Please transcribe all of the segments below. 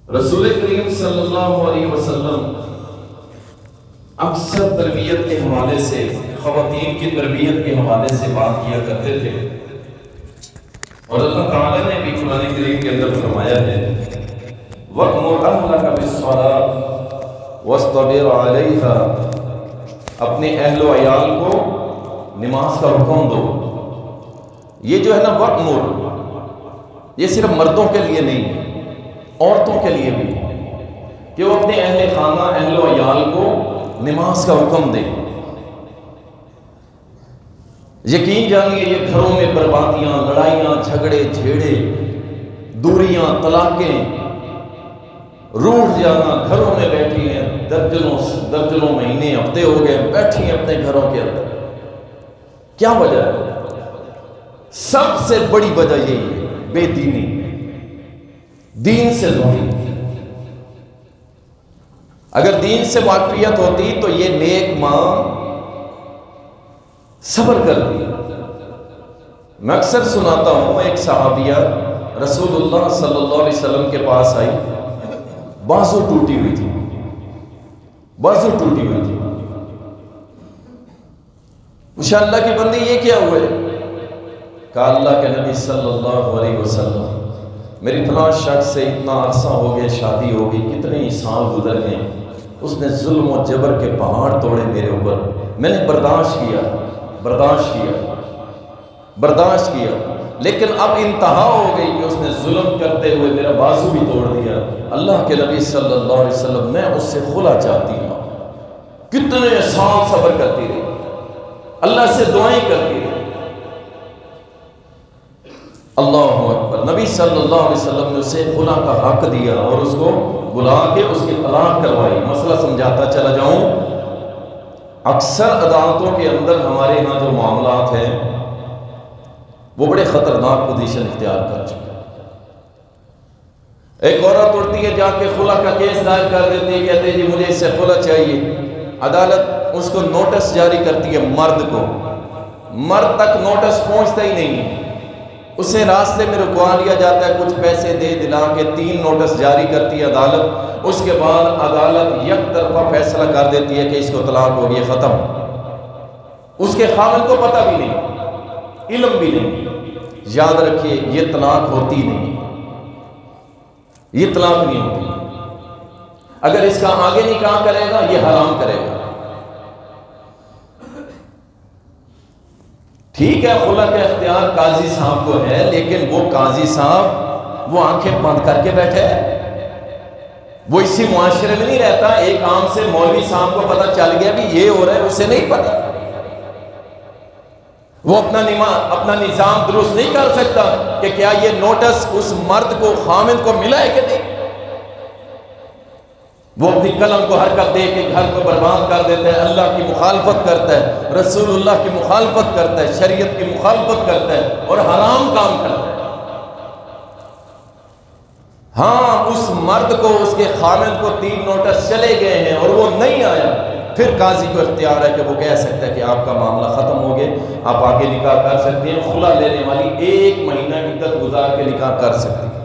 رسول کریم صلی اللہ علیہ وسلم اکثر تربیت کے حوالے سے، خواتین کی تربیت کے حوالے سے بات کیا کرتے تھے، اور اللہ تعالیٰ نے بھی قرآن کریم کے اندر فرمایا ہے وَأْمُرْ أَهْلَكَ بِالصَّلَاةِ وَاصْطَبِرْ عَلَيْهَا، اپنے اہل و عیال کو نماز کا حکم دو۔ یہ جو ہے نا وَأْمُرْ، یہ صرف مردوں کے لیے نہیں ہے، عورتوں کے لیے بھی، کہ وہ اپنے اہل خانہ، اہل و عیال کو نماز کا حکم دیں۔ یقین جانیے یہ گھروں میں بربادیاں، لڑائیاں، جھگڑے جھیڑے، دوریاں، طلاقیں، روٹھ جانا، گھروں میں بیٹھی ہیں درجنوں مہینے، ہفتے ہو گئے بیٹھی ہیں اپنے گھروں کے اندر۔ کیا وجہ ہے؟ سب سے بڑی وجہ یہی ہے، بے دینی، دین سے دوری۔ اگر دین سے واقفیت ہوتی تو یہ نیک ماں صبر کرتی۔ میں اکثر سناتا ہوں، ایک صحابیہ رسول اللہ صلی اللہ علیہ وسلم کے پاس آئی، بازو ٹوٹی ہوئی تھی، بازو ٹوٹی ہوئی تھی۔ پوچھا اللہ کے بندے یہ کیا ہوئے؟ کہا اللہ کے نبی صلی اللہ علیہ وسلم، میری فلاں شخص سے اتنا عرصہ ہو گیا شادی ہو گئی، کتنے ہی سال گزر گئے، اس نے ظلم و جبر کے پہاڑ توڑے میرے اوپر، میں نے برداشت کیا، لیکن اب انتہا ہو گئی کہ اس نے ظلم کرتے ہوئے میرا بازو بھی توڑ دیا۔ اللہ کے نبی صلی اللہ علیہ وسلم، میں اس سے خلا چاہتی ہوں۔ کتنے سال صبر کرتی رہی، اللہ سے دعائیں کرتی رہی۔ اللہ اکبر، نبی صلی اللہ علیہ وسلم نے اسے خلا کا حق دیا اور اس کو بلا کے اس کی طلاق کروائی۔ مسئلہ سمجھاتا چلا جاؤں، اکثر عدالتوں کے اندر ہمارے ہاں جو معاملات ہیں وہ بڑے خطرناک پوزیشن اختیار کر چکے ہیں۔ ایک عورت اٹھتی ہے، جا کے خلا کا کیس دائر کر دیتی ہے، کہتے ہیں جی مجھے اس سے خلا چاہیے۔ عدالت اس کو نوٹس جاری کرتی ہے، مرد کو، مرد تک نوٹس پہنچتا ہی نہیں ہے، اسے راستے میں رکوا لیا جاتا ہے، کچھ پیسے دے دلا کے 3 نوٹس جاری کرتی ہے عدالت۔ اس کے بعد عدالت یک طرفہ فیصلہ کر دیتی ہے کہ اس کو طلاق ہو گئی، ختم۔ اس کے خاوند کو پتہ بھی نہیں، علم بھی نہیں۔ یاد رکھیے یہ طلاق ہوتی نہیں، یہ طلاق نہیں ہوتی۔ اگر اس کا آگے نکاح کرے گا یہ حرام کرے گا۔ ٹھیک ہے خلا کا اختیار قاضی صاحب کو ہے، لیکن وہ قاضی صاحب وہ آنکھیں بند کر کے بیٹھے ہے، وہ اسی معاشرے میں نہیں رہتا۔ ایک عام سے مولوی صاحب کو پتہ چل گیا بھی یہ ہو رہا ہے، اسے نہیں پتہ، وہ اپنا نظام درست نہیں کر سکتا کہ کیا یہ نوٹس اس مرد کو، خامد کو ملا ہے کہ نہیں۔ وہ اپنی قلم کو حرکت دے کے گھر کو برباد کر دیتا ہے، اللہ کی مخالفت کرتا ہے، رسول اللہ کی مخالفت کرتا ہے، شریعت کی مخالفت کرتا ہے اور حرام کام کرتا ہے۔ ہاں اس مرد کو، اس کے خامد کو 3 نوٹس چلے گئے ہیں اور وہ نہیں آیا، پھر قاضی کو اختیار ہے کہ وہ کہہ سکتا ہے کہ آپ کا معاملہ ختم ہو گیا، آپ آگے نکاح کر سکتے ہیں۔ خلا لینے والی 1 مہینہ عدت گزار کے نکاح کر سکتی ہے۔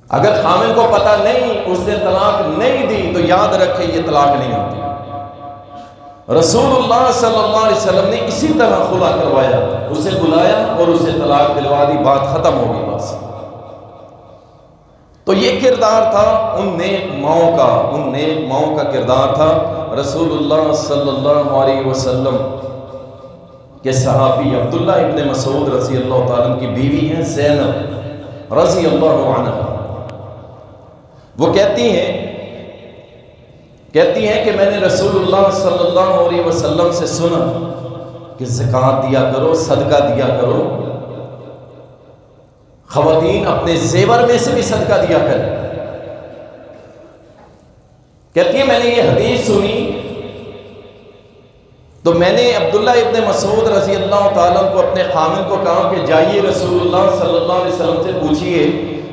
اگر خامن کو پتہ نہیں، اس نے طلاق نہیں دی، تو یاد رکھے یہ طلاق نہیں ہوتی۔ رسول اللہ صلی اللہ علیہ وسلم نے اسی طرح خلا کروایا، اسے بلایا اور اسے طلاق دلوا دی، بات ختم ہو گئی بس۔ تو یہ کردار تھا ان نیک ماؤں کا کردار تھا۔ رسول اللہ صلی اللہ علیہ وسلم کے صحابی عبداللہ ابن مسعود رضی اللہ تعالیٰ عنہ کی بیوی ہیں زینب رضی اللہ عنہ، وہ کہتی ہیں کہ میں نے رسول اللہ صلی اللہ علیہ وسلم سے سنا کہ زکوٰۃ دیا کرو، صدقہ دیا کرو، خواتین اپنے زیور میں سے بھی صدقہ دیا کریں۔ کہتی ہے میں نے یہ حدیث سنی تو میں نے عبداللہ ابن مسعود رضی اللہ تعالیٰ کو، اپنے خامن کو کہا کہ جائیے رسول اللہ صلی اللہ علیہ وسلم سے پوچھئے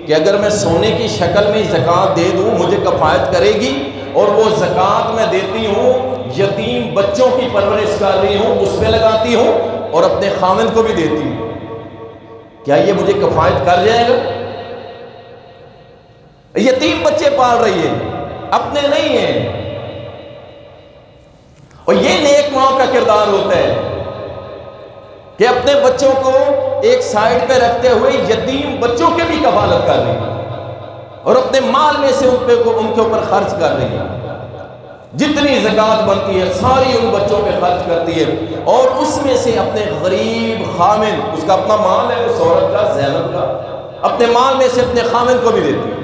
کہ اگر میں سونے کی شکل میں زکوٰۃ دے دوں مجھے کفایت کرے گی، اور وہ زکوٰۃ میں دیتی ہوں یتیم بچوں کی پرورش کر رہی ہوں اس میں لگاتی ہوں اور اپنے خامن کو بھی دیتی ہوں، کیا یہ مجھے کفایت کر جائے گا؟ یتیم بچے پال رہی ہے، اپنے نہیں ہیں۔ اور یہ نیک ماں کا کردار ہوتا ہے کہ اپنے بچوں کو ایک سائڈ پہ رکھتے ہوئے یتیم بچوں کے بھی کفالت کر رہی ہے اور اپنے مال میں سے ان کے اوپر خرچ کر رہی ہے۔ جتنی زکوٰۃ بنتی ہے ساری ان بچوں پہ خرچ کرتی ہے، اور اس میں سے اپنے غریب خامن، اس کا اپنا مال ہے اس عورت کا، زینب کا، اپنے مال میں سے اپنے خامن کو بھی دیتی ہے۔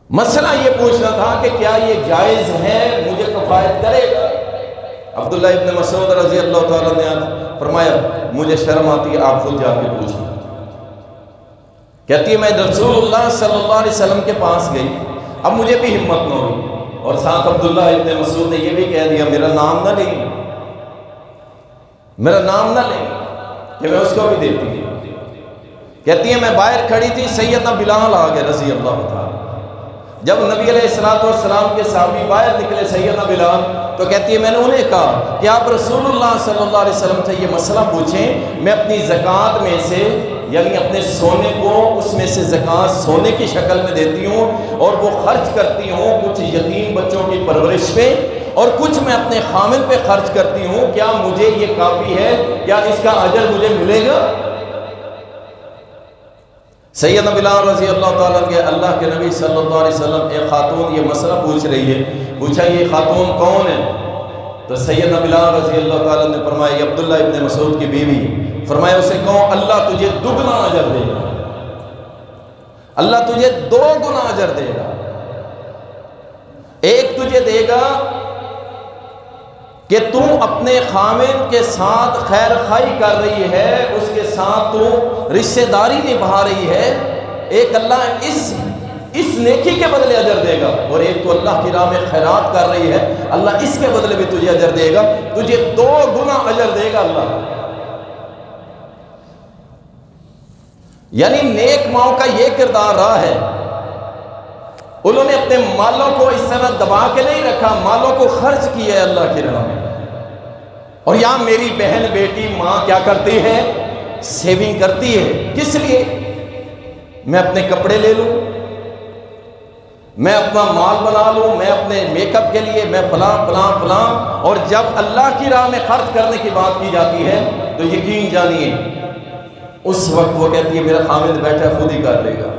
مسئلہ یہ پوچھنا تھا کہ کیا یہ جائز ہے، مجھے کفایت کرے گا؟ عبداللہ ابن مسعود رضی اللہ تعالیٰ نے فرمایا مجھے شرم آتی ہے، آپ خود جا کے پوچھیں۔ کہتی ہے میں رسول اللہ صلی اللہ علیہ وسلم کے پاس گئی، اب مجھے بھی ہمت نہ ہوئی، اور ساتھ عبداللہ ابن مسعود نے یہ بھی کہہ دیا میرا نام نہ لیں، میرا نام نہ لیں، کہ میں اس کو بھی دیتی ہوں۔ کہتی ہے میں باہر کھڑی تھی، سیدنا بلال آ گئے رضی اللہ تعالیٰ۔ جب نبی علیہ السلام کے صحابی باہر نکلے سیدنا بلال، تو کہتی ہے میں نے انہیں کہا کہ آپ رسول اللہ صلی اللہ علیہ وسلم سے یہ مسئلہ پوچھیں، میں اپنی زکوٰۃ میں سے یعنی اپنے سونے کو اس میں سے زکوٰۃ سونے کی شکل میں دیتی ہوں اور وہ خرچ کرتی ہوں کچھ یتیم بچوں کی پرورش پہ اور کچھ میں اپنے خامن پہ خرچ کرتی ہوں، کیا مجھے یہ کافی ہے؟ کیا اس کا اجر مجھے ملے گا؟ سیدنا بلال رضی اللہ تعالیٰ کے اللہ کے نبی صلی اللہ علیہ وسلم ایک خاتون یہ مسئلہ پوچھ رہی ہے، پوچھا یہ خاتون کون ہے؟ تو سیدنا بلال رضی اللہ تعالیٰ نے فرمایا یہ عبداللہ ابن مسعود کی بیوی ہے۔ فرمایا اسے کہو اللہ تجھے دگنا اجر دے گا، اللہ تجھے 2 گنا اجر دے گا۔ ایک تجھے دے گا کہ تو اپنے خامن کے ساتھ خیر خائی کر رہی ہے، اس کے ساتھ تو رشتہ داری نبھا رہی ہے، ایک اللہ اس نیکی کے بدلے اجر دے گا، اور ایک تو اللہ کی راہ میں خیرات کر رہی ہے، اللہ اس کے بدلے بھی تجھے اجر دے گا، تجھے 2 گنا اجر دے گا اللہ۔ یعنی نیک ماؤں کا یہ کردار رہا ہے، انہوں نے اپنے مالوں کو اس طرح دبا کے نہیں رکھا، مالوں کو خرچ کیا ہے اللہ کی راہ میں۔ اور یہاں میری بہن بیٹی ماں کیا کرتی ہے؟ سیونگ کرتی ہے، کس لیے؟ میں اپنے کپڑے لے لوں، میں اپنا مال بنا لوں، میں اپنے میک اپ کے لیے میں فلاں فلاں فلاں، اور جب اللہ کی راہ میں خرچ کرنے کی بات کی جاتی ہے تو یقین جانیے اس وقت وہ کہتی ہے میرا خامد بیٹھا خود ہی کر لے گا،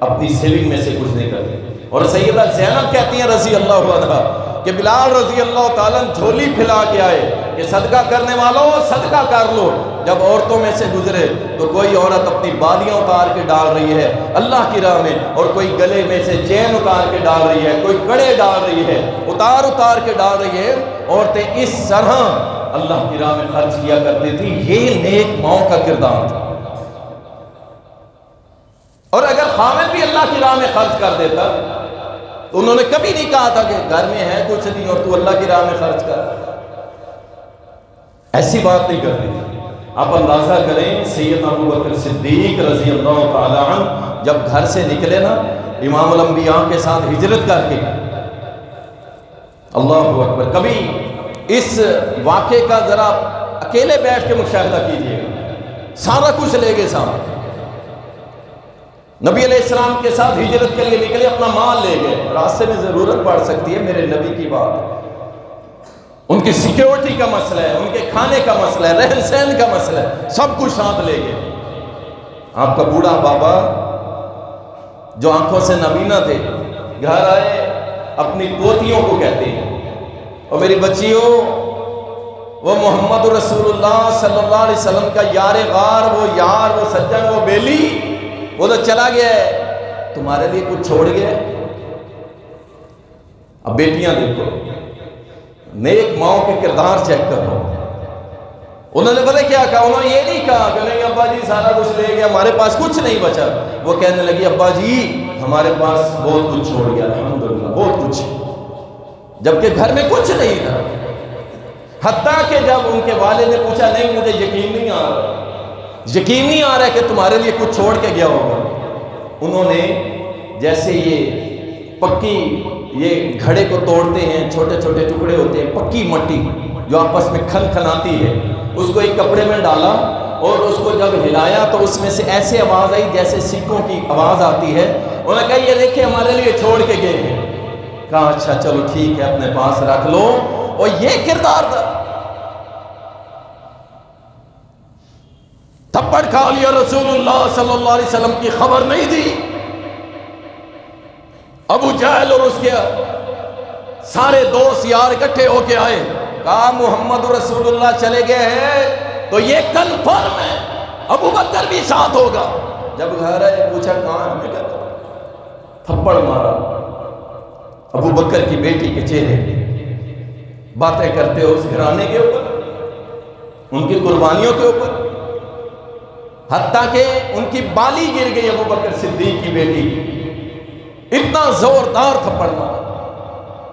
اپنی سیونگ میں سے کچھ نہیں کرتی۔ اور سیدہ زینب کہتی ہیں رضی اللہ عنہا کہ بلال رضی اللہ تعالیٰ جھولی پھیلا کے آئے کہ صدقہ کرنے والوں صدقہ کر لو۔ جب عورتوں میں سے گزرے تو کوئی عورت اپنی بالیاں اتار کے ڈال رہی ہے اللہ کی راہ میں، اور کوئی گلے میں سے چین اتار کے ڈال رہی ہے، کوئی کڑے ڈال رہی ہے، اتار کے ڈال رہی ہے۔ عورتیں اس طرح اللہ کی راہ میں خرچ کیا کرتی تھی، یہ نیک ماؤں کا کردار تھا۔ اور اگر خامن بھی اللہ کی راہ میں خرچ کر دیتا تو انہوں نے کبھی نہیں کہا تھا کہ گھر میں ہے کچھ نہیں اور تو اللہ کی راہ میں خرچ کر، ایسی بات نہیں کرتی تھی۔ آپ اندازہ کریں سیدنا ابو بکر صدیق رضی اللہ تعالی عنہ جب گھر سے نکلے نا امام الانبیاء کے ساتھ ہجرت کر کے، اللہ اکبر، کبھی اس واقعے کا ذرا اکیلے بیٹھ کے مشاہدہ کیجئے گا، سارا کچھ لے گئے سامنے، نبی علیہ السلام کے ساتھ ہجرت کے لیے نکلے، اپنا مال لے گئے، راستے میں ضرورت پڑ سکتی ہے، میرے نبی کی بات، ان کی سیکیورٹی کا مسئلہ ہے، ان کے کھانے کا مسئلہ ہے، رہن سہن کا مسئلہ ہے، سب کچھ ساتھ لے گئے۔ آپ کا بوڑھا بابا جو آنکھوں سے نابینا تھے گھر آئے، اپنی پوتیوں کو کہتے ہیں اور میری بچیوں وہ محمد رسول اللہ صلی اللہ علیہ وسلم کا یار غار، وہ یار، وہ سجن، وہ بیلی، وہ تو چلا گیا ہے، تمہارے لیے کچھ چھوڑ گیا ہے۔ اب بیٹیاں دیکھو، نیک ماؤں کے کردار چیک کرو، انہوں نے پتہ کیا کہا؟ انہوں نے یہ نہیں کہا کہ نہیں ابا جی سارا کچھ لے گیا ہمارے پاس کچھ نہیں بچا، وہ کہنے لگی ابا جی ہمارے پاس بہت کچھ چھوڑ گیا الحمدللہ، بہت کچھ، جبکہ گھر میں کچھ نہیں تھا۔ حتیٰ کہ جب ان کے والد نے پوچھا نہیں مجھے یقین نہیں آ رہا ہے کہ تمہارے لیے کچھ چھوڑ کے گیا ہوگا، انہوں نے جیسے یہ پکی یہ گھڑے کو توڑتے ہیں، چھوٹے چھوٹے ٹکڑے ہوتے ہیں، پکی مٹی جو آپس میں کھن کھناتی ہے، اس کو ایک کپڑے میں ڈالا اور اس کو جب ہلایا تو اس میں سے ایسے آواز آئی جیسے سکوں کی آواز آتی ہے. انہوں نے کہا یہ دیکھیں ہمارے لیے چھوڑ کے گئے ہیں. کہا اچھا چلو ٹھیک ہے اپنے پاس رکھ لو. اور یہ کردار تھا. تھپڑ کھا لیا, رسول اللہ صلی اللہ علیہ وسلم کی خبر نہیں دی. ابو جہل اور اس کے سارے دوست یار اکٹھے ہو کے آئے. کہا محمد رسول اللہ چلے گئے ہیں تو یہ کنفرم ہے ابو بکر بھی ساتھ ہوگا. جب گھر آئے پوچھا کہاں ہے, کہا تھپڑ مارا ابو بکر کی بیٹی کے چہرے پہ. باتیں کرتے ہو اس گھرانے کے اوپر, ان کی قربانیوں کے اوپر, حتیٰ کہ ان کی بالی گر گئی ابو بکر صدیق کی بیٹی. اتنا زوردار تھپڑ مارا.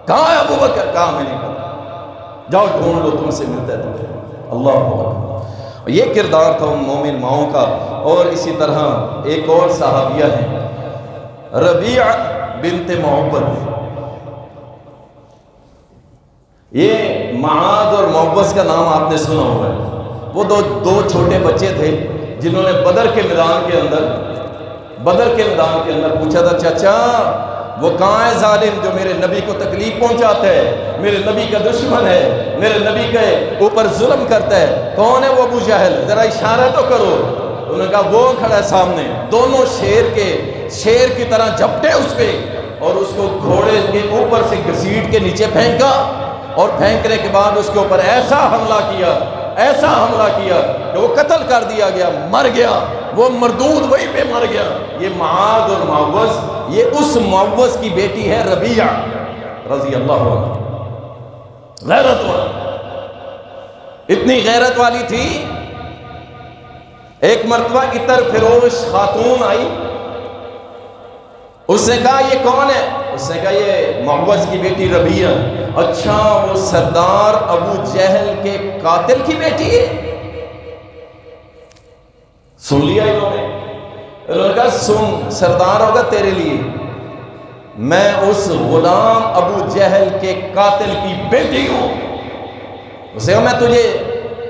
کہاں ہے ابو بکر؟ کہا میں نہیں پتا, جاؤ ڈھونڈ لو, تم سے ملتا ہے تمہیں. اللہ اکبر. یہ کردار تھا ان مومن ماؤں کا. اور اسی طرح ایک اور صحابیہ ہیں ربیعہ بنت معوذ. یہ معاذ اور معوذ کا نام آپ نے سنا ہوگا. وہ دو چھوٹے بچے تھے جنہوں نے بدر کے میدان کے اندر پوچھا تھا چچا وہ کہاں ہے ظالم جو میرے نبی کو تکلیف پہنچاتا ہے, میرے نبی کا دشمن ہے, میرے نبی کے اوپر ظلم کرتا ہے, کون ہے وہ ابو جہل, ذرا اشارہ تو کرو. انہوں نے کہا وہ کھڑا ہے سامنے. دونوں شیر کی طرح جھپٹے اس پہ اور اس کو گھوڑے کے اوپر سے گھسیٹ کے نیچے پھینکا. اور پھینکنے کے بعد اس کے اوپر ایسا حملہ کیا کہ وہ قتل کر دیا گیا, مر گیا. وہ مردود وہیں پہ مر گیا. یہ معاذ اور معوذ, یہ اس معوذ کی بیٹی ہے ربیعہ رضی اللہ عنہ. غیرت والی, اتنی غیرت والی تھی. ایک مرتبہ عطر فروش خاتون آئی. اس نے کہا یہ کون ہے؟ اس نے کہا یہ معوذ کی بیٹی ربیعہ. اچھا وہ سردار ابو جہل کے قاتل کی بیٹی ہے. سن لیا انہوں نے کہا سن, سردار ہوگا تیرے لیے, میں اس غلام ابو جہل کے قاتل کی بیٹی ہوں. اسے کہا میں تجھے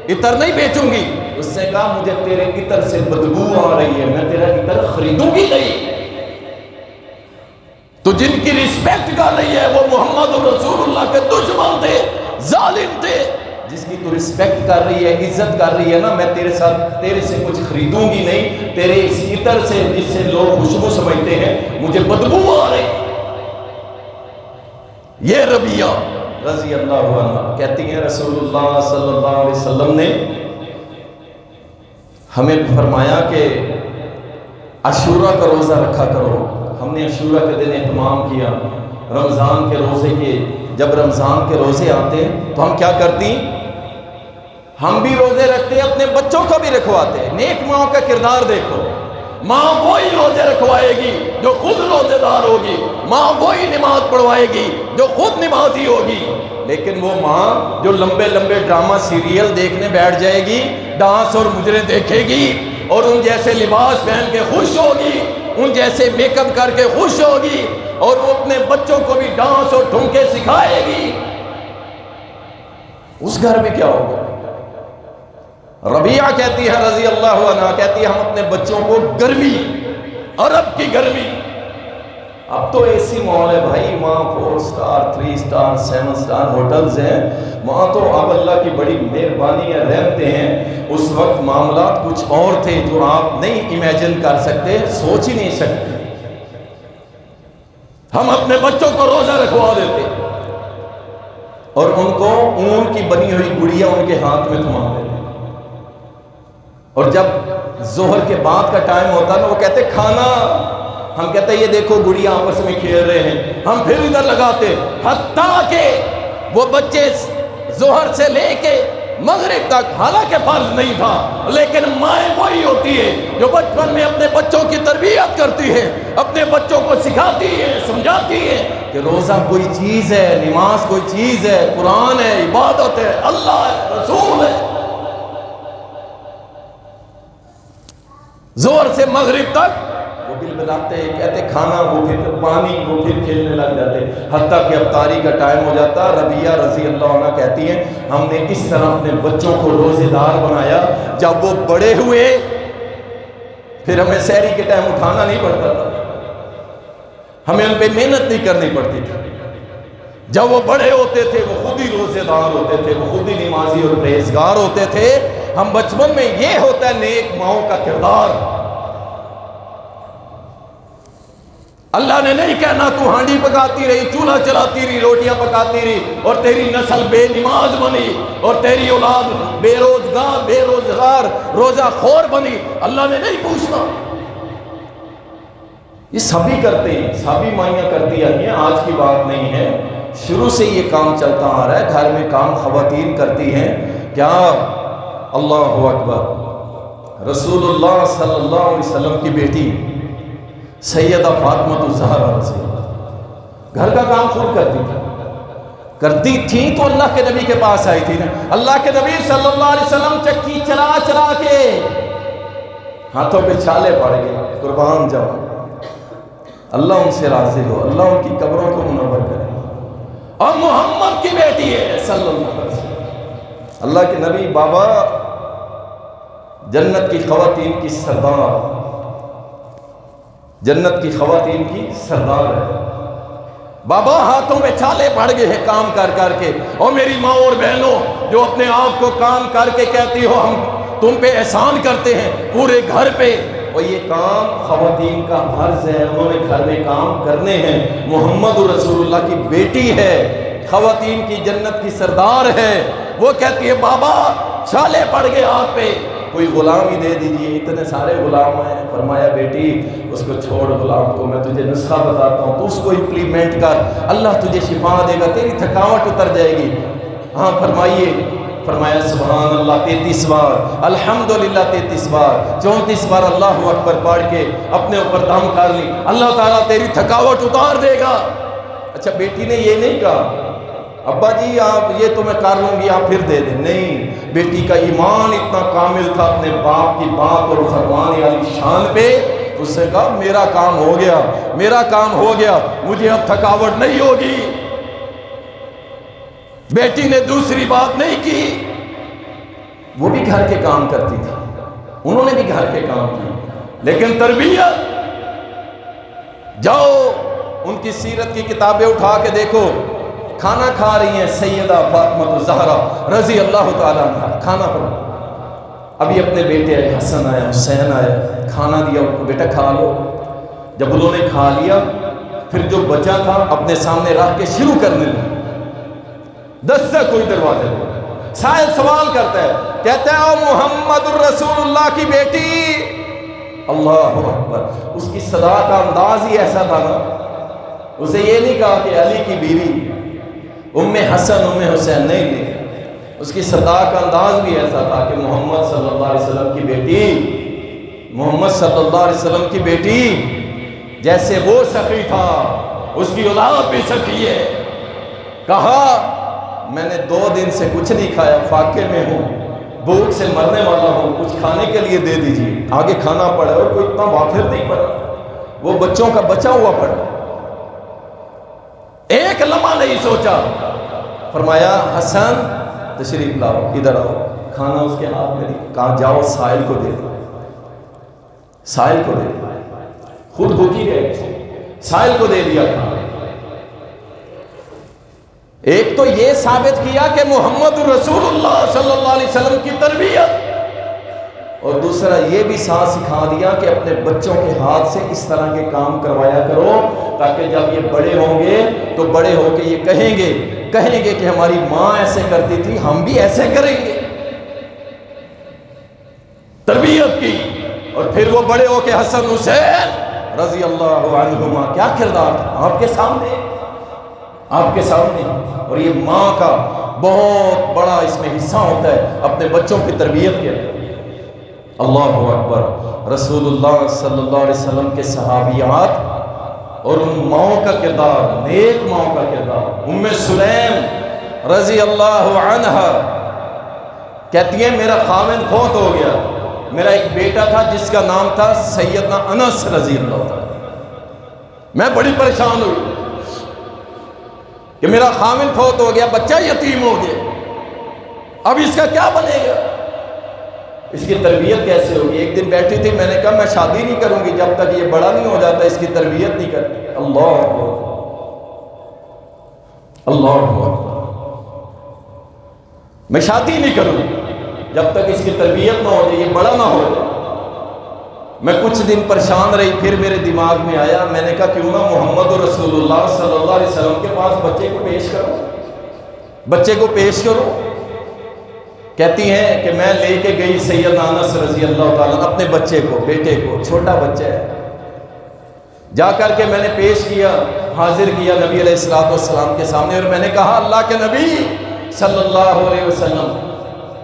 عطر نہیں بیچوں گی. اس نے کہا مجھے تیرے عطر سے بدبو آ رہی ہے, میں تیرا عطر خریدوں گی نہیں. تو جن کی رسپیکٹ کر رہی ہے وہ محمد رسول اللہ کے دشمن تھے, ظالم تھے. جس کی تو رسپیکٹ کر رہی ہے, عزت کر رہی ہے نا, میں تیرے سے کچھ خریدوں گی نہیں. تیرے اس عطر سے جس سے لوگ خوشبو سمجھتے ہیں مجھے بدبو آ رہی. یہ ربیعہ رضی اللہ عنہ کہتی ہیں رسول اللہ صلی اللہ علیہ وسلم نے ہمیں فرمایا کہ عاشورہ کا روزہ رکھا کرو. ہم نے عاشورہ کے دن اہتمام کیا. رمضان کے روزے کے, جب رمضان کے روزے آتے تو ہم کیا کرتی, ہم بھی روزے رکھتے, اپنے بچوں کو بھی رکھواتے. نیک ماں کا کردار دیکھو. ماں وہی روزے رکھوائے گی جو خود روزے دار ہوگی. ماں وہی نماز پڑھوائے گی جو خود نمازی ہوگی. لیکن وہ ماں جو لمبے لمبے ڈرامہ سیریل دیکھنے بیٹھ جائے گی, ڈانس اور مجرے دیکھے گی, اور ان جیسے لباس پہن کے خوش ہوگی, ان جیسے میک اپ کر کے خوش ہوگی, اور وہ اپنے بچوں کو بھی ڈانس اور ٹھمکے سکھائے گی, اس گھر میں کیا ہوگا؟ ربیعہ کہتی ہے رضی اللہ عنہ, کہتی ہے ہم اپنے بچوں کو گرمی, عرب کی گرمی, اب تو ایسی مال ہے بھائی, وہاں 4 سٹار 3 سٹار 7 سٹار ہوٹلز ہیں, وہاں تو اب اللہ کی بڑی مہربانی ہے, رحمتیں ہیں. اس وقت معاملات کچھ اور تھے جو آپ نہیں امیجن کر سکتے, سوچ ہی نہیں سکتے. ہم اپنے بچوں کو روزہ رکھوا دیتے اور ان کو اون کی بنی ہوئی گڑیا ان کے ہاتھ میں تھما دیتے, اور جب ظہر کے بعد کا ٹائم ہوتا نا وہ کہتے کھانا, ہم کہتے ہیں یہ دیکھو گڑیا آپس میں کھیل رہے ہیں, ہم پھر ادھر لگاتے. حتیٰ کہ وہ بچے ظہر سے لے کے مغرب تک, حالانکہ فرض نہیں تھا, لیکن مائیں وہی ہوتی ہے جو بچپن میں اپنے بچوں کی تربیت کرتی ہے, اپنے بچوں کو سکھاتی ہے, سمجھاتی ہے کہ روزہ کوئی چیز ہے, نماز کوئی چیز ہے, قرآن ہے, عبادت ہے, اللہ ہے, رسول ہے. ظہر سے مغرب تک وہ بالکل بناتے کہتے کھانا، وہ پھر پانی، وہ پھر کھیلنے لگ جاتے، حتیٰ کہ افطاری کا ٹائم ہو جاتا۔ ربیہ رضی اللہ عنہ کہتی ہیں ہم نے اس طرح اپنے بچوں کو روزے دار بنایا، جب وہ بڑے ہوئے پھر ہمیں سحری کے ٹائم اٹھانا نہیں پڑتا تھا، ہمیں ان پہ محنت نہیں کرنی پڑتی تھی۔ جب وہ بڑے ہوتے تھے وہ خود ہی روزے دار ہوتے تھے، وہ خود ہی نمازی اور پرہیزگار ہوتے تھے۔ ہم بچپن میں، یہ ہوتا ہے نیک ماؤں کا کردار۔ اللہ نے نہیں کہنا تو ہانڈی پکاتی رہی، چولہا چلاتی رہی، روٹیاں پکاتی رہی اور تیری نسل بے نماز بنی اور تیری اولاد بے روزگار روزہ خور بنی۔ اللہ نے نہیں پوچھنا۔ یہ سبھی کرتے ہیں، سبھی مائیاں کرتی آئی ہیں، آج کی بات نہیں ہے، شروع سے یہ کام چلتا آ رہا ہے۔ گھر میں کام خواتین کرتی ہیں کیا؟ اللہ اکبر۔ رسول اللہ صلی اللہ علیہ وسلم کی بیٹی سیدہ فاطمہ الزہرا رضی اللہ گھر کا کام خود کرتی تھی تو اللہ کے نبی کے پاس آئی تھی نا۔ اللہ کے نبی صلی اللہ علیہ وسلم چکی چلا چلا کے ہاتھوں پہ چھالے پڑ گئے، قربان جاؤ، اللہ ان سے راضی ہو، اللہ ان کی قبروں کو منور کرے۔ اور محمد کی بیٹی ہے صلی اللہ علیہ وسلم، اللہ کے نبی بابا جنت کی خواتین کی سردار، جنت کی خواتین کی سردار ہے۔ بابا ہاتھوں میں چھالے پڑ گئے ہیں کام کر کر کے۔ اور میری ماں اور بہنوں جو اپنے آپ کو کام کر کے کہتی ہو ہم تم پہ احسان کرتے ہیں پورے گھر پہ، اور یہ کام خواتین کا فرض ہے، انہوں نے گھر میں کام کرنے ہیں۔ محمد رسول اللہ کی بیٹی ہے، خواتین کی جنت کی سردار ہے، وہ کہتی ہے بابا چھالے پڑ گئے ہاتھ پہ، کوئی غلام ہی دے دیجئے، اتنے سارے غلام ہیں۔ فرمایا بیٹی اس کو چھوڑ، غلام کو میں تجھے نسخہ بتاتا ہوں، تو اس کو امپلیمنٹ کر، اللہ تجھے شفا دے گا، تیری تھکاوٹ اتر جائے گی۔ ہاں فرمائیے، فرمایا سبحان اللہ 33 بار، الحمدللہ 33 بار، 34 بار اللہ اکبر پڑھ کے اپنے اوپر دم کر لی، اللہ تعالیٰ تیری تھکاوٹ اتار دے گا۔ اچھا بیٹی نے یہ نہیں کہا ابا جی آپ یہ تو میں کر لوں گی آپ پھر دے دیں، نہیں، بیٹی کا ایمان اتنا کامل تھا اپنے باپ کی بات اور فرمان علی شان پہ، اس نے کہا میرا کام ہو گیا، میرا کام ہو گیا، مجھے اب تھکاوٹ نہیں ہوگی۔ بیٹی نے دوسری بات نہیں کی، وہ بھی گھر کے کام کرتی تھی، انہوں نے بھی گھر کے کام کی، لیکن تربیت، جاؤ ان کی سیرت کی کتابیں اٹھا کے دیکھو، کھانا کھا رہی ہیں سیدہ فاطمہ الزہرا رضی اللہ تعالیٰ عنہ، کھانا پر ابھی اپنے بیٹے آئے، حسن آیا، حسین آیا، کھانا دیا ان کو، بیٹا کھا لو۔ جب انہوں نے کھا لیا پھر جو بچا تھا اپنے سامنے رکھ کے شروع کرنے لگے، دس سے کوئی دروازے پہ سائل سوال کرتا ہے، کہتا ہے او محمد الرسول اللہ کی بیٹی، اللہ اکبر، اس کی صدا کا انداز ہی ایسا تھا نا، اسے یہ نہیں کہا کہ علی کی بیوی ام حسن ام حسین، نہیں، اس کی صدا کا انداز بھی ایسا تھا کہ محمد صلی اللہ علیہ وسلم کی بیٹی، محمد صلی اللہ علیہ وسلم کی بیٹی، جیسے وہ سخی تھا اس کی اولاد بھی سخی ہے۔ کہا میں نے 2 دن سے کچھ نہیں کھایا، فاقے میں ہوں، بھوک سے مرنے والا ہوں، کچھ کھانے کے لیے دے دیجیے۔ آگے کھانا پڑا اور کوئی اتنا وافر نہیں پڑا، وہ بچوں کا بچا ہوا پڑا، ایک لمحہ نہیں سوچا۔ فرمایا حسن تشریف لاؤ، ادھر آؤ، کھانا اس کے ہاتھ میں دی، کہا جاؤ سائل کو دے دو، سائل کو دے دو، خود بھوکی گئے، سائل کو دے دیا کھانا۔ ایک تو یہ ثابت کیا کہ محمد رسول اللہ صلی اللہ علیہ وسلم کی تربیت، اور دوسرا یہ بھی ساتھ سکھا دیا کہ اپنے بچوں کے ہاتھ سے اس طرح کے کام کروایا کرو، تاکہ جب یہ بڑے ہوں گے تو بڑے ہو کے یہ کہیں گے کہ ہماری ماں ایسے کرتی تھی، ہم بھی ایسے کریں گے۔ تربیت کی، اور پھر وہ بڑے ہو کے حسن حسین رضی اللہ عنہما کیا کردار تھا آپ کے سامنے، اور یہ ماں کا بہت بڑا اس میں حصہ ہوتا ہے اپنے بچوں کی تربیت کے۔ اللہ اکبر، رسول اللہ صلی اللہ علیہ وسلم کے صحابیات اور ان ماؤں کا کردار، نیک ماؤں کا کردار۔ ام سلیم رضی اللہ عنہ کہتی ہیں میرا خاوند فوت ہو گیا، میرا ایک بیٹا تھا جس کا نام تھا سیدنا انس رضی اللہ عنہ، میں بڑی پریشان ہوئی کہ میرا خامن فوت ہو گیا، بچہ یتیم ہو گیا، اب اس کا کیا بنے گا، اس کی تربیت کیسے ہوگی؟ ایک دن بیٹھی تھی، میں نے کہا میں شادی نہیں کروں گی جب تک یہ بڑا نہیں ہو جاتا، اس کی تربیت نہیں کرتی۔ اللہ اللہ، میں شادی نہیں کروں گی جب تک اس کی تربیت نہ ہو جائے، یہ بڑا نہ ہو جائے۔ میں کچھ دن پریشان رہی، پھر میرے دماغ میں آیا، میں نے کہا کیوں نہ محمد رسول اللہ صلی اللہ علیہ وسلم کے پاس بچے کو پیش کروں، بچے کو پیش کروں۔ کہتی ہیں کہ میں لے کے گئی سیدنا انس رضی اللہ تعالیٰ اپنے بچے کو، بیٹے کو، چھوٹا بچہ ہے، جا کر کے میں نے پیش کیا، حاضر کیا نبی علیہ السلام کے سامنے، اور میں نے کہا اللہ کے نبی صلی اللہ علیہ وسلم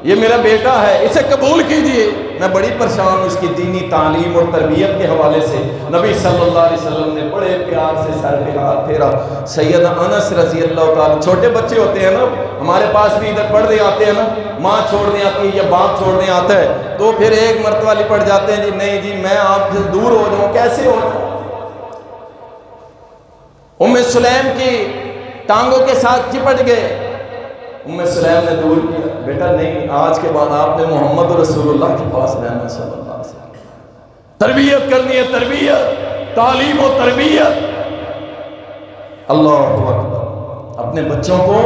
یہ میرا بیٹا ہے، اسے قبول کیجئے۔ میں بڑی پریشان ہوں اس کی دینی تعلیم اور تربیت کے حوالے سے۔ نبی صلی اللہ علیہ وسلم نے بڑے پیار سے سر پہ ہاتھ پھیرا۔ سیدنا انس رضی اللہ تعالیٰ، چھوٹے بچے ہوتے ہیں نا، ہمارے پاس بھی ادھر پڑھنے آتے ہیں نا، ماں چھوڑنے آتی ہے یا باپ چھوڑنے آتا ہے، تو پھر ایک مرتبہ لپٹ جاتے ہیں، جی نہیں جی میں آپ سے دور ہو جاؤں، کیسے ہو جاؤں؟ ام سلیم کی ٹانگوں کے ساتھ چپٹ گئے، ام سلیم نے دور کیا، بیٹا نہیں، آج کے بعد آپ نے محمد رسول اللہ کے پاس رہنا، صلی اللہ علیہ وسلم تربیت کرنی ہے، تربیت، تعلیم و تربیت۔ اللہ اکبر، اپنے بچوں کو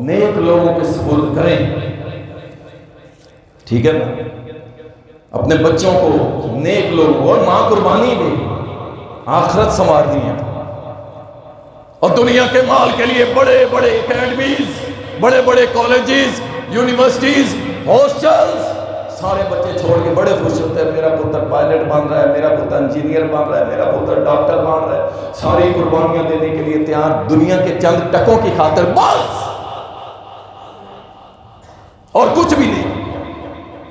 نیک لوگوں کے سپرد کریں، ٹھیک ہے نا، اپنے بچوں کو نیک لوگوں، اور ماں قربانی دے، آخرت سنوارنی ہے، اور دنیا کے مال کے لیے بڑے بڑے اکیڈمیز، بڑے بڑے کالجز، یونیورسٹیز، ہاسٹلز، سارے بچے چھوڑ کے بڑے خوش ہوتے ہیں، میرا پتر پائلٹ بن رہا ہے، میرا پتر انجینئر بن رہا ہے، میرا پتر ڈاکٹر بن رہا ہے، ساری قربانیاں دینے کے لیے تیار، دنیا کے چند ٹکوں کی خاطر بس، اور کچھ بھی نہیں۔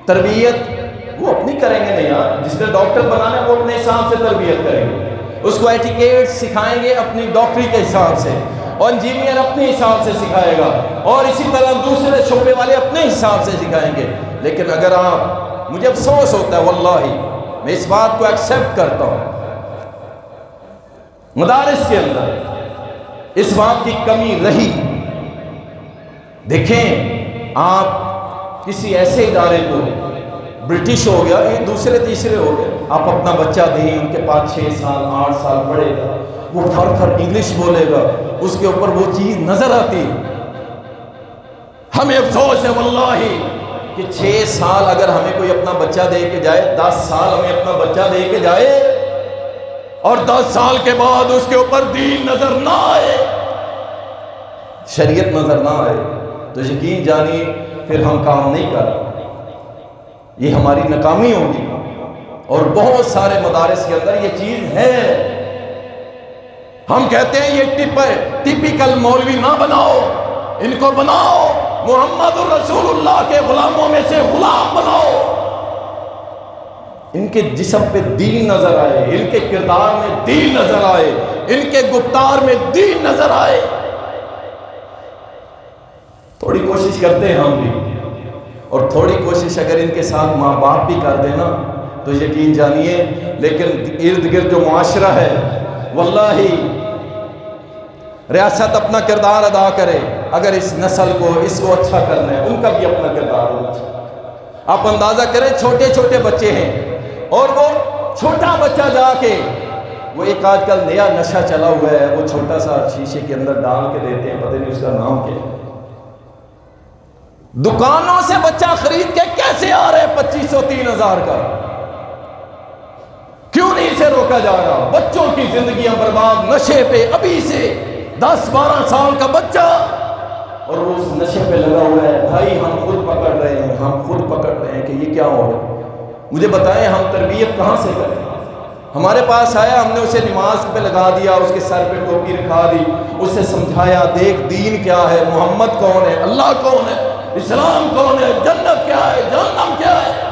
تربیت وہ اپنی کریں گے نہیں یار، جس نے ڈاکٹر بنانا ہے وہ اپنے حساب سے تربیت کریں گے، اس کو ایٹیکیٹ سکھائیں گے اپنی ڈاکٹری کے حساب سے، اور انجینئر اپنے حساب سے سکھائے گا، اور اسی طرح دوسرے شعبے والے اپنے حساب سے سکھائیں گے۔ لیکن اگر آپ، مجھے افسوس ہوتا ہے واللہ، میں اس بات کو ایکسیپٹ کرتا ہوں، مدارس کے اندر اس بات کی کمی رہی۔ دیکھیں آپ کسی ایسے ادارے کو، برٹش ہو گیا، یہ دوسرے تیسرے ہو گئے، آپ اپنا بچہ دیں، ان کے پاس 6 سال 8 سال پڑھے گا، وہ تھر انگلش بولے گا، اس کے اوپر وہ چیز نظر آتی۔ ہمیں افسوس ہے واللہ کہ 6 سال اگر ہمیں کوئی اپنا بچہ دے کے جائے، 10 سال ہمیں اپنا بچہ دے کے جائے، اور 10 سال کے بعد اس کے اوپر دین نظر نہ آئے، شریعت نظر نہ آئے، تو یقین جانیے پھر ہم کام نہیں کر رہے، یہ ہماری ناکامی ہوگی۔ اور بہت سارے مدارس کے اندر یہ چیز ہے، ہم کہتے ہیں یہ ٹیپیکل مولوی نہ بناؤ، ان کو بناؤ محمد رسول اللہ کے غلاموں میں سے غلام بناؤ، ان کے جسم پہ دین نظر آئے، ان کے کردار میں دین نظر آئے، ان کے گفتار میں دین نظر آئے۔ تھوڑی کوشش کرتے ہیں ہم بھی، اور تھوڑی کوشش اگر ان کے ساتھ ماں باپ بھی کر دینا تو یقین جانیے، لیکن ارد گرد جو معاشرہ ہے، واللہ ریاست اپنا کردار ادا کرے، اگر اس نسل کو، اس کو اچھا کرنا ہے، ان کا بھی اپنا کردار ہونا چاہیے۔ آپ اندازہ کریں، چھوٹے چھوٹے بچے ہیں، اور وہ چھوٹا بچہ جا کے، وہ ایک آج کل نیا نشہ چلا ہوا ہے، وہ چھوٹا سا شیشے کے اندر ڈال کے دیتے ہیں، پتہ نہیں اس کا نام کیا ہے، دکانوں سے بچہ خرید کے کیسے آ رہے 2500 3000 کا، کیوں نہیں اسے روکا جا رہا؟ بچوں کی زندگیاں برباد نشے پہ، ابھی سے 10-12 سال کا بچہ، اور وہ اس نشے پہ لگا ہوا ہے۔ بھائی ہم خود پکڑ رہے ہیں، ہم خود پکڑ رہے ہیں کہ یہ کیا ہو رہا ہے، مجھے بتائیں ہم تربیت کہاں سے کریں؟ ہمارے پاس آیا، ہم نے اسے نماز پہ لگا دیا، اس کے سر پہ ٹوپی رکھا دی، اسے سمجھایا دیکھ دین کیا ہے، محمد کون ہے، اللہ کون ہے، اسلام کون ہے، جنت کیا ہے، جہنم کیا ہے۔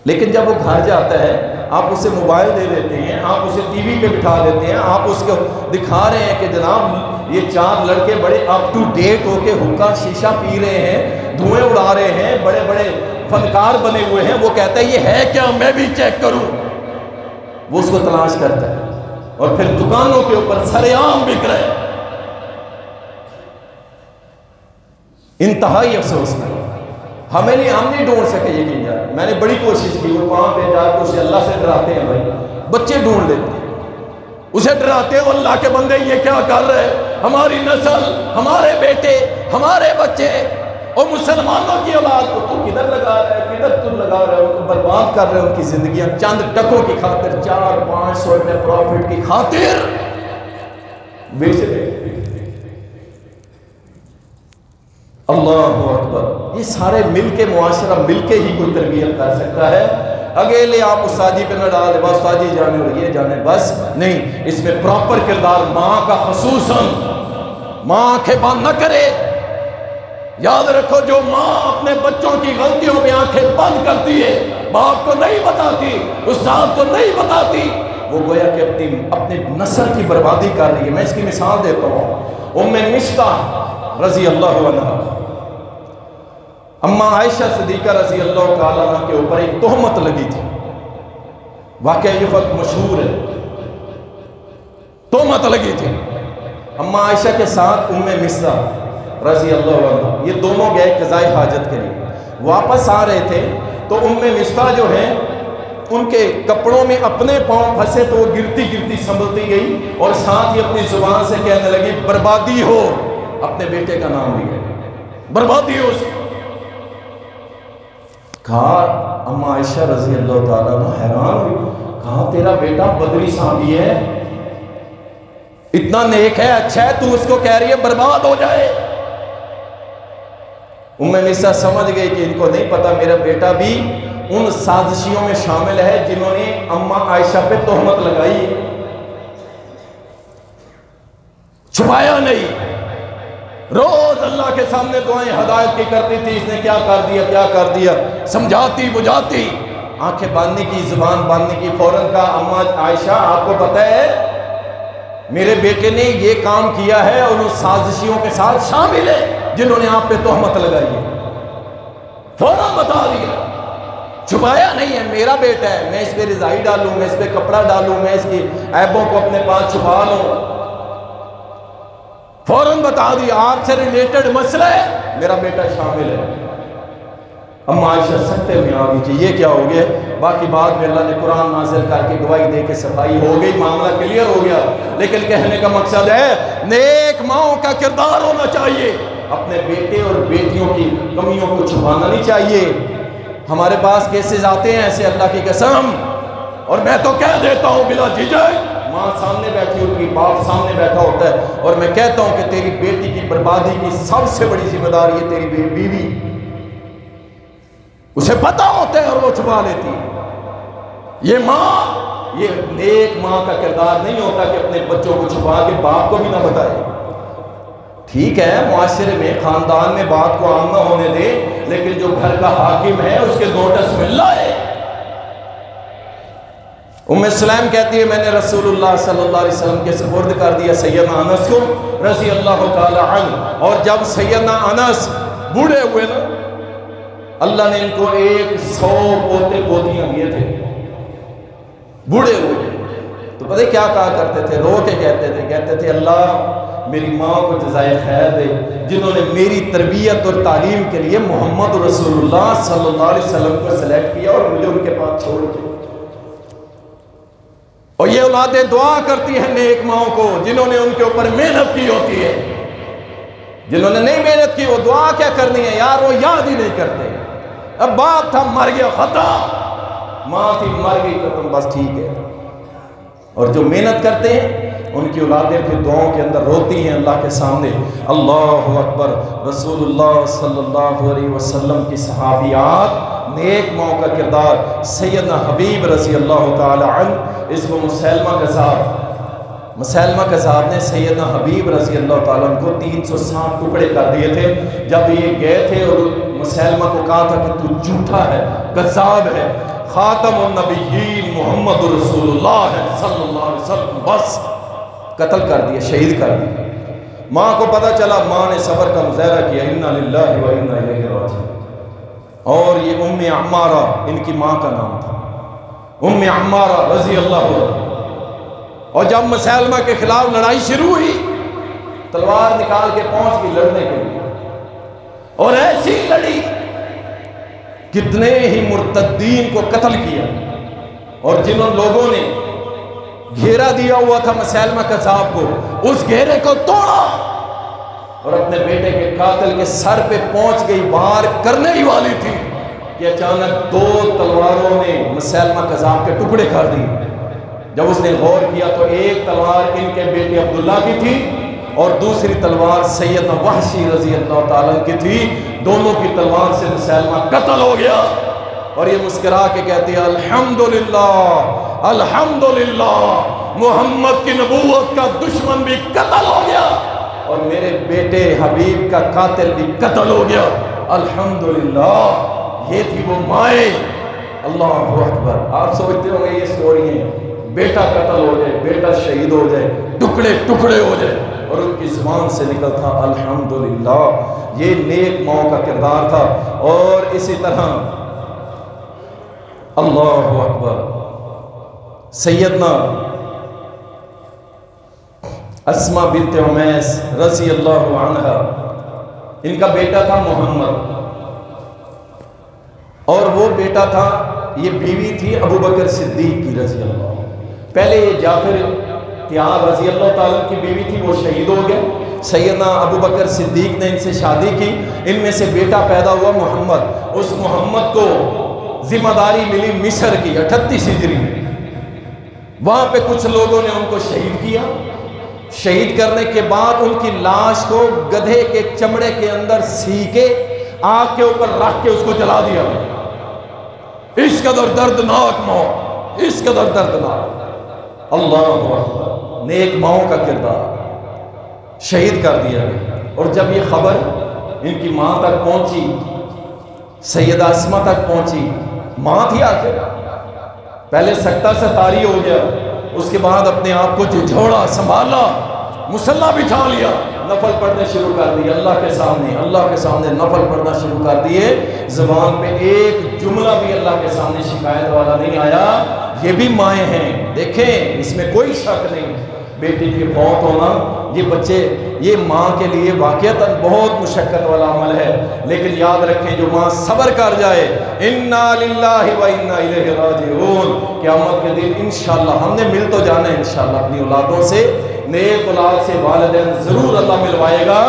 لیکن جب وہ گھر جاتا ہے، آپ اسے موبائل دے دیتے ہیں، آپ اسے ٹی وی پہ بٹھا دیتے ہیں، آپ اس کو دکھا رہے ہیں کہ جناب یہ 4 لڑکے بڑے اپ ٹو ڈیٹ ہو کے حقہ شیشہ پی رہے ہیں، دھوئیں اڑا رہے ہیں، بڑے بڑے فنکار بنے ہوئے ہیں، وہ کہتا ہے یہ ہے کیا، میں بھی چیک کروں۔ وہ اس کو تلاش کرتا ہے اور پھر دکانوں کے اوپر سرے عام بک رہے. انتہائی افسوس ہے. ہم نہیں ڈھونڈ سکے. یقین یار میں نے بڑی کوشش کی. وہ وہاں پہ جا کے اسے اللہ سے ڈراتے ہیں. بھائی بچے ڈھونڈ لیتے ہیں, اسے ڈراتے ہیں, اللہ کے بندے یہ کیا کر رہے, ہماری نسل, ہمارے بیٹے, ہمارے بچے اور مسلمانوں کی اولاد کو تو کدھر لگا رہے ہیں, کدھر تو لگا رہے ہیں, ان کو برباد کر رہے ہیں. ان کی زندگیاں چند ٹکوں کی خاطر, 400-500 روپے پروفٹ کی خاطر بیچ رہے. اللہ اکبر. یہ سارے مل کے, معاشرہ مل کے ہی کوئی تربیت کر سکتا ہے. اکیلے آپ استاد جی پہ نہ ڈال دیں, بس استاد جی جانے اور یہ جانے, بس نہیں. اس میں پراپر کردار ماں کا, خصوصاً ماں آنکھیں بند نہ کرے. یاد رکھو, جو ماں اپنے بچوں کی غلطیوں پہ آنکھیں بند کرتی ہے, باپ کو نہیں بتاتی, استاد کو نہیں بتاتی, وہ گویا کہ اپنی نسل کی بربادی کر رہی ہے. میں اس کی مثال دیتا ہوں. ام مصطح رضی اللہ عنہ, اماں عائشہ صدیقہ رضی اللہ تعالیٰ عنہ کے اوپر ایک تہمت لگی تھی. واقعہ یہ وقت مشہور ہے. تہمت لگی تھی اماں عائشہ کے ساتھ ام مصطح رضی اللہ عنہ. یہ دونوں گئے قضاء حاجت کے لیے. واپس آ رہے تھے تو ام مصطح جو ہیں ان کے کپڑوں میں اپنے پاؤں پھنسے تو وہ گرتی گرتی سنبھلتی گئی اور ساتھ ہی اپنی زبان سے کہنے لگی بربادی ہو. اپنے بیٹے کا نام لیا, بربادی ہو. کہا اماں عائشہ رضی اللہ تعالیٰ عنہ حیران ہوئی. کہا تیرا بیٹا بدری صحابی ہے, اتنا نیک ہے, اچھا ہے, تو اس کو کہہ رہی ہے برباد ہو جائے. ام مصطح سمجھ گئی کہ ان کو نہیں پتا میرا بیٹا بھی ان سازشیوں میں شامل ہے جنہوں نے اماں عائشہ پہ تہمت لگائی. چھپایا نہیں, روز اللہ کے سامنے دعائیں ہدایت کی کرتی تھی. اس نے کیا کر دیا, کیا کر دیا, سمجھاتی بجھاتی. آنکھیں باندھنے کی, زبان باندھنے کی. فوراً کہا اماں عائشہ آپ کو پتہ ہے میرے بیٹے نے یہ کام کیا ہے اور ان سازشیوں کے ساتھ شامل ہے جنہوں نے آپ پہ تہمت لگائی ہے. فوراً بتا دیا, چھپایا نہیں ہے. میرا بیٹا ہے, میں اس پہ رضائی ڈالوں, میں اس پہ کپڑا ڈالوں, میں اس کی عیبوں کو اپنے پاس چھپا لوں. فوراً بتا دیا آپ سے ریلیٹڈ مسئلہ ہے, میرا بیٹا شامل ہے. اماں عائشہ سکتے میں آ گئی کہ یہ کیا ہو گیا. باقی بعد میں اللہ نے قرآن نازل کر کے گواہی دے کے صفائی ہو گئی, معاملہ کلیئر ہو گیا. لیکن کہنے کا مقصد ہے نیک ماؤں کا کردار ہونا چاہیے. اپنے بیٹے اور بیٹیوں کی کمیوں کو چھپانا نہیں چاہیے. ہمارے پاس کیسز آتے ہیں ایسے, اللہ کی قسم, اور میں تو کہہ دیتا ہوں بلا جھجک, ماں سامنے بیٹھی ہوتی, باپ سامنے بیٹھا ہوتا ہے, اور میں کہتا ہوں کہ تیری بیٹی کی بربادی کی سب سے بڑی ذمہ داری ہے تیری بیوی. اسے پتا ہوتا ہے اور وہ چھپا لیتی ہے. یہ ماں, یہ نیک ماں کا کردار نہیں ہوتا کہ اپنے بچوں کو چھپا کے باپ کو بھی نہ بتائے. ٹھیک ہے معاشرے میں, خاندان میں بات کو عام نہ ہونے دے, لیکن جو گھر کا حاکم ہے اس کے نوٹس مل رہا ہے. ام سلیم کہتی ہے میں نے رسول اللہ صلی اللہ علیہ وسلم کے سپرد کر دیا سیدنا انس کو رضی اللہ تعالی عنہ. اور جب سیدنا انس بوڑھے ہوئے نا, اللہ نے ان کو 100 پوتے پوتیاں دیے تھے. بوڑھے ہوئے تو پتہ کیا کہا کرتے تھے, رو کے کہتے تھے اللہ میری ماں کو جزائے خیر دے جنہوں نے میری تربیت اور تعلیم کے لیے محمد رسول اللہ صلی اللہ علیہ وسلم کو سلیکٹ کیا اور مجھے ان کے پاس چھوڑ دیا. اور یہ اولادیں دعا کرتی ہیں نیک ماؤں کو جنہوں نے ان کے اوپر محنت کی ہوتی ہے. جنہوں نے نہیں محنت کی وہ دعا کیا کرنی ہے یار, وہ یاد ہی نہیں کرتے. اب باپ تھا مر گیا خطا, ماں تھی مر گئی ختم, بس ٹھیک ہے. اور جو محنت کرتے ہیں ان کی اولادیں پھر دعاؤں کے اندر روتی ہیں اللہ کے سامنے. اللہ اکبر. رسول اللہ صلی اللہ علیہ وسلم کی صحابیات, نیک ماؤں کا کردار. سیدنا حبیب رضی اللہ تعالی عنہ, اس کو مسیلمہ کذاب نے سیدنا حبیب رضی اللہ تعالیٰ عنہ کو 360 ٹکڑے کر دیے تھے. جب یہ گئے تھے اور مسیلمہ کو کہا تھا کہ تو جھوٹا ہے, کذاب ہے, خاتم النبیین محمد رسول اللہ ہے صلی اللہ علیہ وسلم, بس قتل کر دیا, شہید کر دیا. ماں کو پتہ چلا, ماں نے صبر کا مظاہرہ کیا, انا للہ و انا الیہ راجعون. اور یہ ام عمارہ ان کی ماں کا نام تھا. ام عمارہ رضی اللہ عنہ. اور جب مسیلمہ کے خلاف لڑائی شروع ہوئی تلوار نکال کے پہنچ گئی لڑنے کے لیے اور ایسی لڑی کتنے ہی مرتدین کو قتل کیا. اور جنہوں لوگوں نے گھیرا دیا ہوا تھا مسیلمہ کذاب کو اس گھیرے کو توڑا اور اپنے بیٹے کے قاتل کے سر پہ پہنچ گئی, وار کرنے ہی والی تھی کہ اچانک 2 تلواروں نے مسیلمہ کذاب کے ٹکڑے کر دی. جب اس نے غور کیا تو ایک تلوار ان کے بیٹے عبداللہ کی تھی اور دوسری تلوار سیدنا وحشی رضی اللہ تعالیٰ کی تھی. دونوں کی تلوار سے مسیلمہ قتل ہو گیا اور یہ مسکرا کے کہتی ہے الحمدللہ الحمدللہ, محمد کی نبوت کا دشمن بھی قتل ہو گیا اور میرے بیٹے حبیب کا قاتل بھی قتل ہو گیا, الحمدللہ. یہ تھی وہ مائیں. اللہ اکبر. آپ سوچتے ہوں گے یہ سٹوری ہے, بیٹا قتل ہو جائے, بیٹا شہید ہو جائے, ٹکڑے ٹکڑے ہو جائے اور ان کی زبان سے نکلتا الحمدللہ. یہ نیک ماؤں کا کردار تھا. اور اسی طرح اللہ اکبر سیدنا اسماء بنت عمیس رضی اللہ عنہا, ان کا بیٹا تھا محمد اور وہ بیٹا تھا, یہ بیوی تھی ابو بکر صدیق کی رضی اللہ. پہلے یہ جعفر تیاب رضی اللہ تعالیٰ کی بیوی تھی, وہ شہید ہو گئے. سیدنا ابو بکر صدیق نے ان سے شادی کی, ان میں سے بیٹا پیدا ہوا محمد. اس محمد کو ذمہ داری ملی مصر کی 38 ہجری میں. وہاں پہ کچھ لوگوں نے ان کو شہید کیا. شہید کرنے کے بعد ان کی لاش کو گدھے کے چمڑے کے اندر سی کے آگ کے اوپر رکھ کے اس کو جلا دیا. اس قدر دردناک موت, اس قدر دردناک. اللہ اکبر, نیک ماؤں کا کردار, شہید کر دیا گیا. اور جب یہ خبر ان کی ماں تک پہنچی, سیدہ اسماء تک پہنچی, ماں تھی آخر, پہلے سکتہ سے طاری ہو گیا, اس کے بعد اپنے آپ کو جھجھوڑا, سنبھالا, مصلی بچھا لیا, نفل پڑھنے شروع کر دیے اللہ کے سامنے نفل پڑھنا شروع کر دیے. زبان پہ ایک جملہ بھی اللہ کے سامنے شکایت والا نہیں آیا. یہ بھی مائیں ہیں, دیکھیں اس میں کوئی شک نہیں. بیٹی کی موت ہونا یہ بچے, یہ ماں کے لیے واقعتاً بہت مشقت والا عمل ہے. لیکن یاد رکھیں جو ماں صبر کر جائے, انا للہ و انا الیہ راجعون, قیامت کے دن انشاءاللہ ہم نے مل تو جانا ہے انشاءاللہ اپنی اولادوں سے, نیک اولاد سے والدین ضرور اللہ ملوائے گا.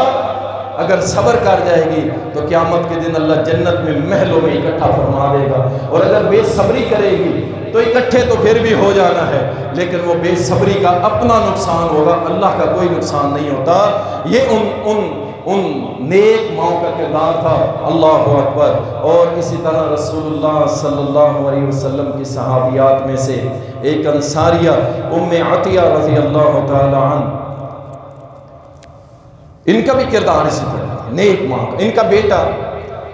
اگر صبر کر جائے گی تو قیامت کے دن اللہ جنت میں محلوں میں اکٹھا فرما دے گا. اور اگر بے صبری کرے گی تو اکٹھے تو پھر بھی ہو جانا ہے, لیکن وہ بے صبری کا اپنا نقصان ہوگا, اللہ کا کوئی نقصان نہیں ہوتا. یہ ان نیک ماؤں کا کردار تھا. اللہ اکبر. اور اسی طرح رسول اللہ صلی اللہ علیہ وسلم کی صحابیات میں سے ایک انصاریہ ام عطیہ رضی اللہ تعالی عنہ, ان کا بھی کردار اسی طرح نیک ماں کا. ان کا بیٹا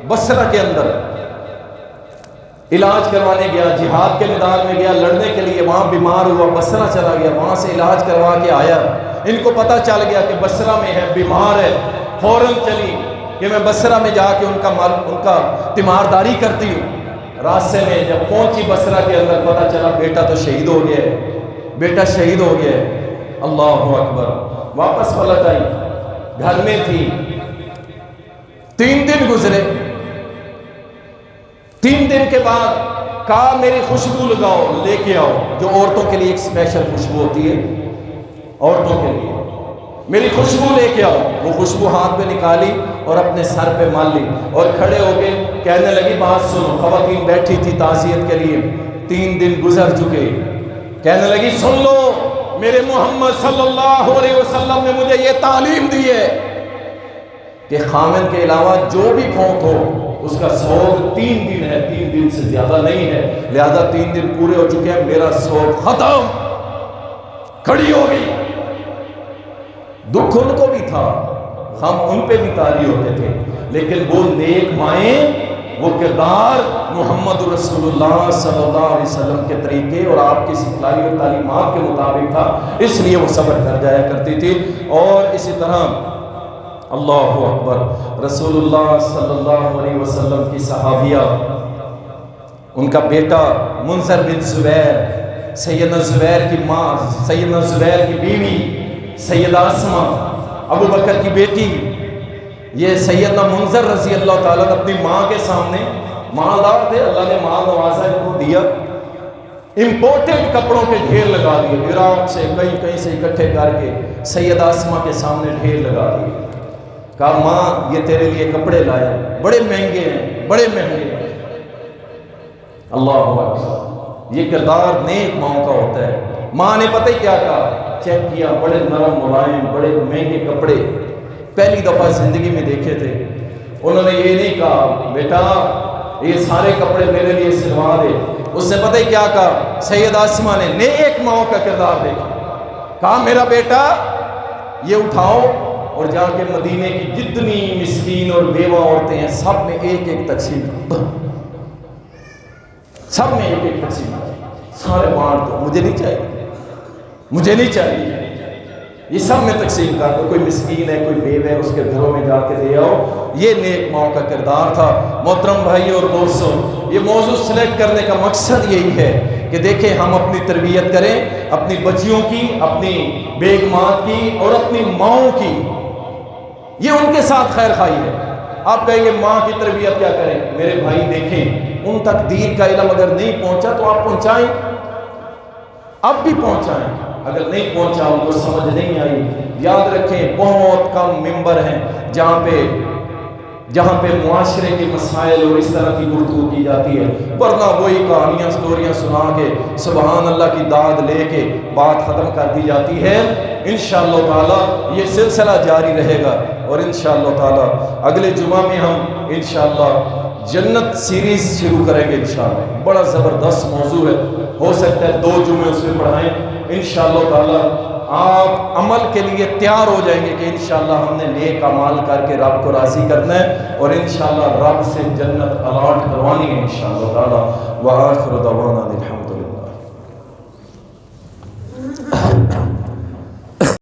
بصرہ کے اندر علاج کروانے گیا, جہاد کے میدان میں گیا لڑنے کے لیے, وہاں بیمار ہوا, بصرہ چلا گیا, وہاں سے علاج کروا کے آیا. ان کو پتہ چل گیا کہ بصرہ میں ہے, بیمار ہے. فوراً چلی کہ میں بصرہ میں جا کے ان کا تیمارداری کرتی ہوں. راستے میں جب پہنچی بصرہ کے اندر پتہ چلا بیٹا تو شہید ہو گیا ہے, بیٹا شہید ہو گیا ہے. اللہ اکبر. واپس پلٹ آئی, گھر میں تھی. 3 دن گزرے. 3 دن کے بعد کہا میری خوشبو لگاؤ, لے کے آؤ, جو عورتوں کے لیے ایک اسپیشل خوشبو ہوتی ہے عورتوں کے لیے, میری خوشبو لے کے آؤ. وہ خوشبو ہاتھ پہ نکالی اور اپنے سر پہ مال لی اور کھڑے ہو کے کہنے لگی بات سنو. خواتین بیٹھی تھی تعزیت کے لیے, 3 دن گزر چکے. کہنے لگی سن لو, میرے محمد صلی اللہ علیہ وسلم نے مجھے یہ تعلیم دی ہے کہ خامن کے علاوہ جو بھی فوت ہو اس کا سوگ 3 دن ہے, 3 دن سے زیادہ نہیں ہے. لہذا 3 دن پورے ہو چکے ہیں, میرا سوگ ختم. کھڑی ہو گئی. دکھ ان کو بھی تھا, ہم ان پہ بھی طاری ہوتے تھے, لیکن وہ نیک مائیں, وہ کردار محمد رسول اللہ صلی اللہ علیہ وسلم کے طریقے اور آپ کی سکھلائی اور تعلیمات کے مطابق تھا, اس لیے وہ صبر کر جایا کرتی تھی. اور اسی طرح اللہ اکبر, رسول اللہ صلی اللہ علیہ وسلم کی صحابیہ ان کا بیٹا منذر بن زبیر، سیدنا زبیر کی ماں، سیدنا زبیر کی بیوی سیدہ اسما، ابو بکر کی بیٹی، یہ سیدنا منذر رضی اللہ تعالیٰ نے اپنی ماں کے سامنے، مالدار تھے، اللہ نے مال نوازا ان کو دیا، امپورٹڈ کپڑوں کے ڈھیر لگا دیے، عراق سے کہیں سے اکٹھے کر کے سیدہ اسما کے سامنے ڈھیر لگا دیے، کہا ماں یہ تیرے لیے کپڑے لایا، بڑے مہنگے ہیں، بڑے مہنگے ہیں۔ اللہ اکبر، یہ کردار نیک ماں کا ہوتا ہے۔ ماں نے پتہ ہی کیا کہا، چیک کیا، بڑے نرم ملائم، بڑے مہنگے کپڑے پہلی دفعہ زندگی میں دیکھے تھے۔ انہوں نے یہ نہیں کہا بیٹا یہ سارے کپڑے میرے لیے سلوا دے، اس نے پتہ ہی کیا کہا، سیدہ اسما نے نیک ماں کا کردار دیکھا، کہا میرا بیٹا یہ اٹھاؤ اور جا کے مدینے کی جتنی مسکین اور بیوہ عورتیں ہیں سب میں ایک ایک تقسیم کرو، سب میں ایک ایک تقسیم کرو، سارے بانٹ دو، مجھے نہیں چاہیے، مجھے نہیں چاہیے، یہ سب میں تقسیم کر دو، کوئی مسکین ہے کوئی بیوہ ہے اس کے گھروں میں جا کے دے آؤ۔ یہ نیک ماں کا کردار تھا۔ محترم بھائی اور دوستوں، یہ موضوع سلیکٹ کرنے کا مقصد یہی ہے کہ دیکھیں ہم اپنی تربیت کریں، اپنی بچیوں کی، اپنی بیگمات کی اور اپنی ماؤں کی، یہ ان کے ساتھ خیر خواہی ہے۔ آپ کہیں گے ماں کی تربیت کیا کریں؟ میرے بھائی دیکھیں ان تک دین کا علم اگر نہیں پہنچا تو آپ پہنچائیں، اب بھی پہنچائیں، اگر نہیں پہنچا ان کو سمجھ نہیں آئی، یاد رکھیں بہت کم ممبر ہیں جہاں پہ معاشرے کے مسائل اور اس طرح کی گفتگو کی جاتی ہے، ورنہ وہی کہانیاں سٹوریاں سنا کے سبحان اللہ کی داد لے کے بات ختم کر دی جاتی ہے۔ انشاءاللہ تعالی یہ سلسلہ جاری رہے گا، اور انشاءاللہ تعالی اگلے جمعہ میں ہم انشاءاللہ جنت سیریز شروع کریں گے انشاءاللہ۔ بڑا زبردست موضوع ہے، ہو سکتا ہے 2 جمعے اس میں پڑھائیں انشاءاللہ تعالی۔ آپ عمل کے لیے تیار ہو جائیں گے کہ انشاءاللہ ہم نے نیک اعمال کر کے رب کو راضی کرنا ہے اور انشاءاللہ رب سے جنت الاٹ کروانی ہے انشاءاللہ تعالی۔ وآخر دعوانا